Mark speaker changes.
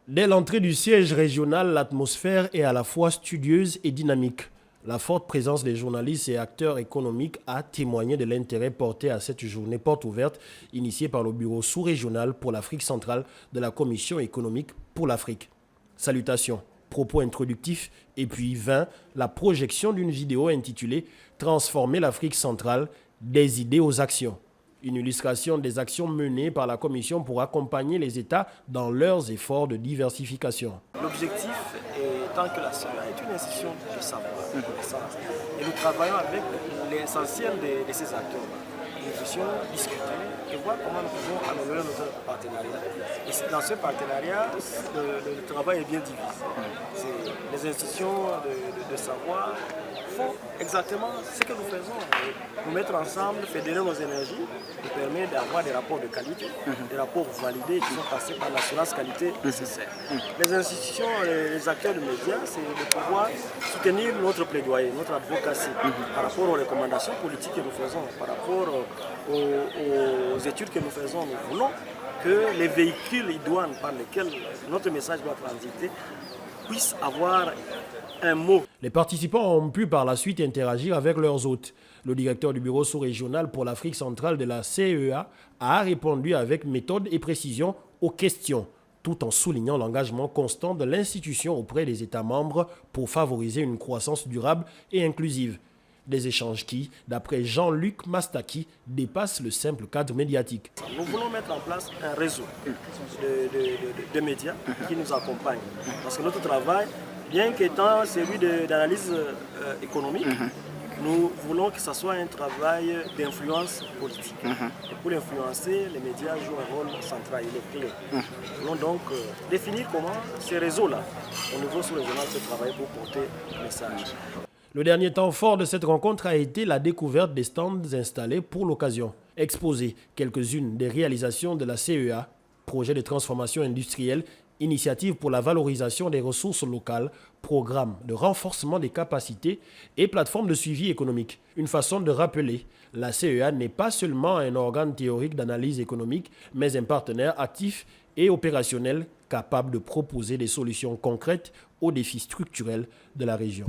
Speaker 1: Dès l'entrée du siège régional, l'atmosphère est à la fois studieuse et dynamique. La forte présence des journalistes et acteurs économiques a témoigné de l'intérêt porté à cette journée porte ouverte initiée par le bureau sous-régional pour l'Afrique centrale de la Commission économique pour l'Afrique. Salutations, propos introductifs et puis la projection d'une vidéo intitulée « Transformer l'Afrique centrale, des idées aux actions ». Une illustration des actions menées par la Commission pour accompagner les États dans leurs efforts de diversification.
Speaker 2: L'objectif étant que la CEA est une institution de savoir, de connaissance, et nous travaillons avec l'essentiel de ces acteurs-là. Nous puissions discuter et voir comment nous pouvons améliorer notre partenariat. Et dans ce partenariat, le travail est bien divisé. Les institutions de savoir font exactement ce que nous faisons. Nous mettre ensemble, fédérer nos énergies, nous permet d'avoir des rapports de qualité, des rapports validés qui sont passés par l'assurance qualité nécessaire. Les institutions, les acteurs de médias, c'est de pouvoir soutenir notre plaidoyer, notre advocacy par rapport aux recommandations politiques que nous faisons, par rapport aux études que nous faisons. Nous voulons que les véhicules idoines par lesquels notre message doit transiter puissent avoir un mot.
Speaker 1: Les participants ont pu par la suite interagir avec leurs hôtes. Le directeur du bureau sous-régional pour l'Afrique centrale de la CEA a répondu avec méthode et précision aux questions, tout en soulignant l'engagement constant de l'institution auprès des États membres pour favoriser une croissance durable et inclusive. Des échanges qui, d'après Jean-Luc Mastaki, dépassent le simple cadre médiatique.
Speaker 2: Nous voulons mettre en place un réseau de médias qui nous accompagnent. Parce que notre travail, bien qu'étant celui d'analyse économique, nous voulons que ce soit un travail d'influence politique. Et pour l'influencer, les médias jouent un rôle central, il est clé. Nous voulons donc définir comment ces réseaux-là, au niveau sous-régional, se travaillent pour porter le message.
Speaker 1: Le dernier temps fort de cette rencontre a été la découverte des stands installés pour l'occasion. Exposer quelques-unes des réalisations de la CEA, projet de transformation industrielle, initiative pour la valorisation des ressources locales, programme de renforcement des capacités et plateforme de suivi économique. Une façon de rappeler, la CEA n'est pas seulement un organe théorique d'analyse économique, mais un partenaire actif et opérationnel capable de proposer des solutions concrètes aux défis structurels de la région.